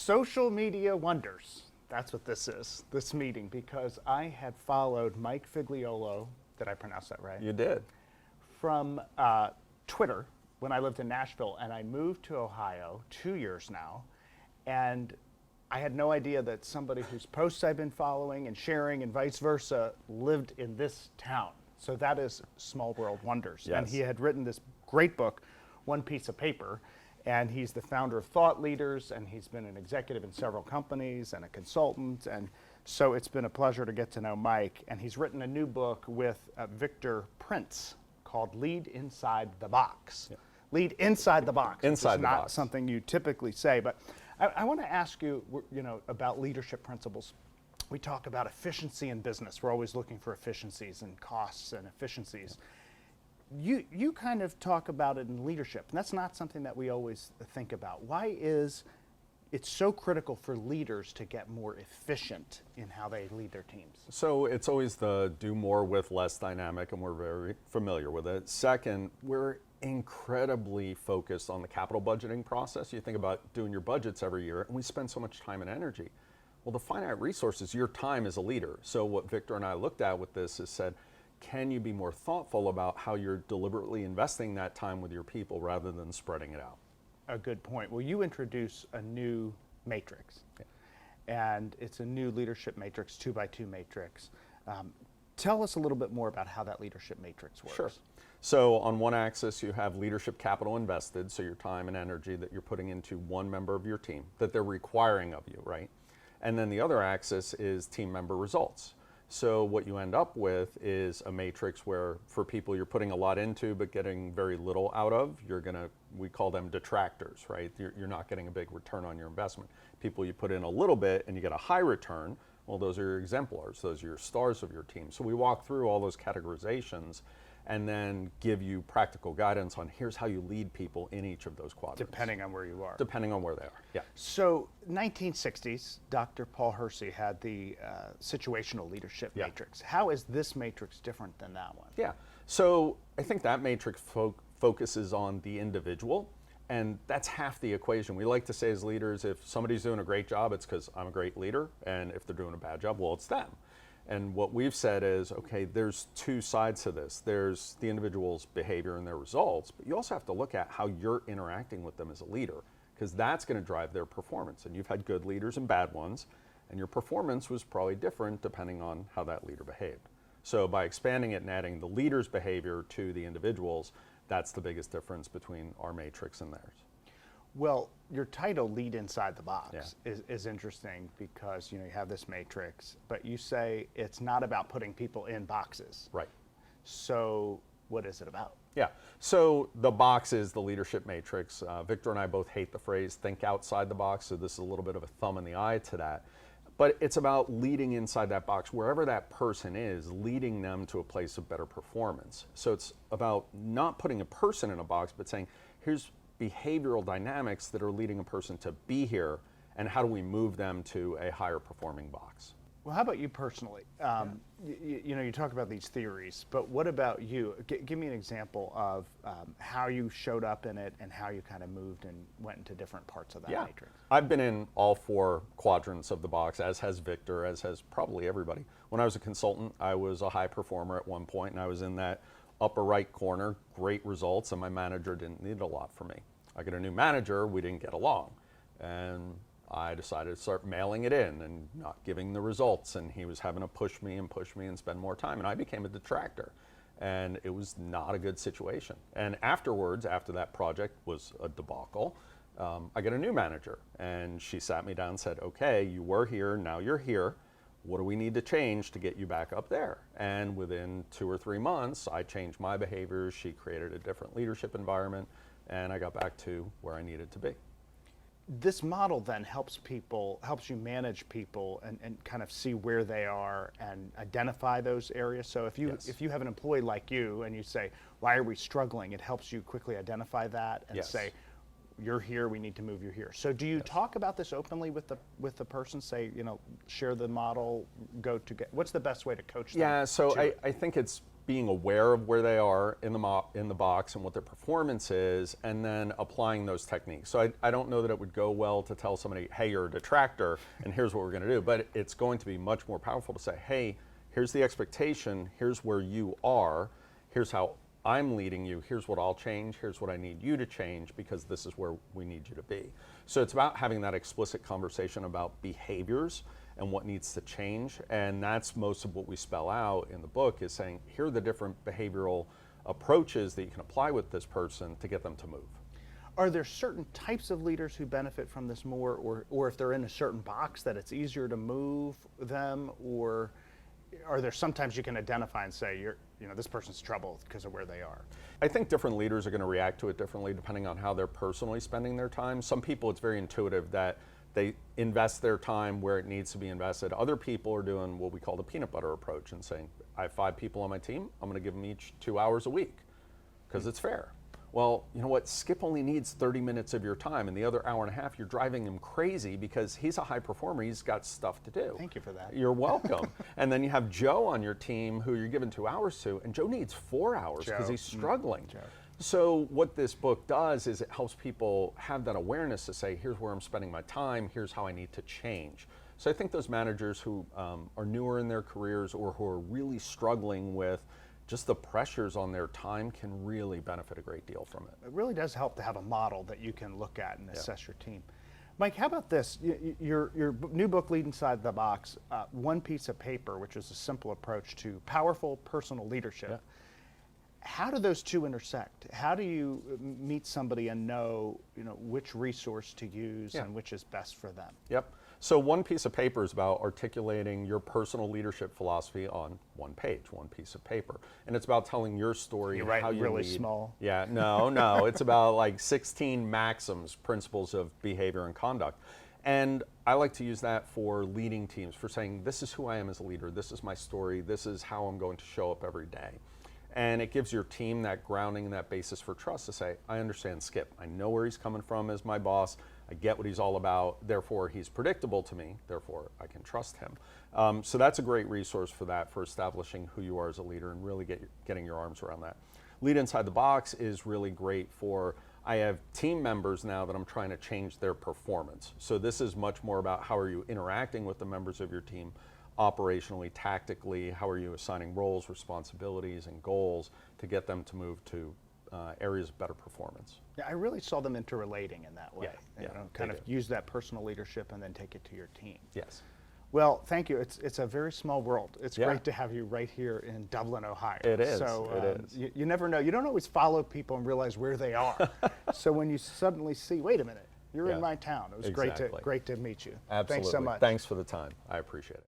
Social media wonders. That's what this is, this meeting, because I had followed Mike Figliuolo, did I pronounce that right? You did. From Twitter when I lived in Nashville, and I moved to Ohio 2 years now, and I had no idea that somebody whose posts I've been following and sharing and vice versa lived in this town. So that is Small World Wonders. Yes. And he had written this great book, One Piece of Paper, and he's the founder of Thought Leaders, and he's been an executive in several companies and a consultant, and so it's been a pleasure to get to know Mike. And he's written a new book with Victor Prince called Lead Inside the Box. Yeah. Lead inside the box. Inside the box. Not something you typically say, but I want to ask you, about leadership principles. We talk about efficiency in business. We're always looking for efficiencies and costs and efficiencies. You kind of talk about it in leadership, and that's not something that we always think about. Why is it so critical for leaders to get more efficient in how they lead their teams? So it's always the do more with less dynamic, and we're very familiar with it. Second, we're incredibly focused on the capital budgeting process. You think about doing your budgets every year, and we spend so much time and energy. Well, the finite resources, your time as a leader. So what Victor and I looked at with this is said, can you be more thoughtful about how you're deliberately investing that time with your people rather than spreading it out? A good point. Well, you introduce a new matrix, and it's a new leadership matrix, 2x2 matrix. Tell us a little bit more about how that leadership matrix works. Sure. So on one axis, you have leadership capital invested, so your time and energy that you're putting into one member of your team that they're requiring of you, right? And then the other axis is team member results. So what you end up with is a matrix where for people you're putting a lot into but getting very little out of, we call them detractors, right? You're not getting a big return on your investment. People you put in a little bit and you get a high return, well, those are your exemplars, those are your stars of your team. So we walk through all those categorizations and then give you practical guidance on here's how you lead people in each of those quadrants. Depending on where you are. Depending on where they are, yeah. So 1960s, Dr. Paul Hersey had the situational leadership matrix. How is this matrix different than that one? Yeah, so I think that matrix focuses on the individual, and that's half the equation. We like to say as leaders, if somebody's doing a great job, it's because I'm a great leader, and if they're doing a bad job, well, it's them. And what we've said is, okay, there's two sides to this. There's the individual's behavior and their results, but you also have to look at how you're interacting with them as a leader, because that's going to drive their performance. And you've had good leaders and bad ones, and your performance was probably different depending on how that leader behaved. So by expanding it and adding the leader's behavior to the individuals, that's the biggest difference between our matrix and theirs. Well, your title, Lead Inside the Box, is interesting because you have this matrix, but you say it's not about putting people in boxes. Right. So what is it about? Yeah, so the box is the leadership matrix. Victor and I both hate the phrase think outside the box, so this is a little bit of a thumb in the eye to that. But it's about leading inside that box, wherever that person is, leading them to a place of better performance. So it's about not putting a person in a box, but saying, here's behavioral dynamics that are leading a person to be here, and how do we move them to a higher performing box? Well, how about you personally? You talk about these theories, but what about you? Give me an example of how you showed up in it and how you kind of moved and went into different parts of that matrix. I've been in all four quadrants of the box, as has Victor, as has probably everybody. When I was a consultant, I was a high performer at one point, and I was in that upper right corner, great results, and my manager didn't need a lot from me. I get a new manager, we didn't get along, and I decided to start mailing it in and not giving the results, and he was having to push me and spend more time, and I became a detractor, and it was not a good situation. And afterwards, after that project was a debacle, I get a new manager, and she sat me down and said, okay, you were here, now you're here, what do we need to change to get you back up there? And within 2 or 3 months, I changed my behaviors, she created a different leadership environment, and I got back to where I needed to be. This model then helps you manage people and kind of see where they are and identify those areas. So if you have an employee like you and you say, why are we struggling? It helps you quickly identify that and say, you're here, we need to move you here. So do you talk about this openly with the person? Say, share the model, what's the best way to coach them? Yeah, so I think it's being aware of where they are in the box and what their performance is, and then applying those techniques. So I don't know that it would go well to tell somebody, hey, you're a detractor, and here's what we're going to do. But it's going to be much more powerful to say, hey, here's the expectation, here's where you are, here's how I'm leading you, here's what I'll change, here's what I need you to change, because this is where we need you to be. So it's about having that explicit conversation about behaviors and what needs to change, and that's most of what we spell out in the book, is saying, here are the different behavioral approaches that you can apply with this person to get them to move. Are there certain types of leaders who benefit from this more, or if they're in a certain box that it's easier to move them, or are there sometimes you can identify and say, this person's trouble because of where they are? I think different leaders are going to react to it differently depending on how they're personally spending their time. Some people, it's very intuitive that they invest their time where it needs to be invested. Other people are doing what we call the peanut butter approach and saying, I have 5 people on my team, I'm going to give them each 2 hours a week because it's fair. Well, you know what, Skip only needs 30 minutes of your time, and the other hour and a half you're driving him crazy because he's a high performer, he's got stuff to do. Thank you for that. You're welcome. And then you have Joe on your team who you're giving 2 hours to, and Joe needs 4 hours because he's struggling. Joe. So what this book does is it helps people have that awareness to say, here's where I'm spending my time, here's how I need to change. So I think those managers who are newer in their careers or who are really struggling with just the pressures on their time can really benefit a great deal from it. It really does help to have a model that you can look at and assess your team. Mike, how about this? Your new book, Lead Inside the Box, one piece of paper, which is a simple approach to powerful personal leadership. Yeah. How do those two intersect? How do you meet somebody and know, which resource to use and which is best for them? Yep. So one piece of paper is about articulating your personal leadership philosophy on one page, one piece of paper. And it's about telling your story, You write how you really lead. small. Yeah, no. It's about like 16 maxims, principles of behavior and conduct. And I like to use that for leading teams, for saying, this is who I am as a leader, this is my story, this is how I'm going to show up every day. And it gives your team that grounding and that basis for trust to say, I understand Skip. I know where he's coming from as my boss. I get what he's all about. Therefore, he's predictable to me. Therefore, I can trust him. So that's a great resource for that, for establishing who you are as a leader and really getting your arms around that. Lead Inside the Box is really great for, I have team members now that I'm trying to change their performance. So this is much more about how are you interacting with the members of your team, operationally, tactically, how are you assigning roles, responsibilities, and goals to get them to move to areas of better performance. Yeah, I really saw them interrelating in that way. Yeah, Kind of use that personal leadership and then take it to your team. Yes. Well, thank you. It's a very small world. It's Yeah. great to have you right here in Dublin, Ohio. It is. So it is. You never know. You don't always follow people and realize where they are. So when you suddenly see, wait a minute, you're in my town. It was Exactly. great to meet you. Absolutely. Thanks so much. Thanks for the time. I appreciate it.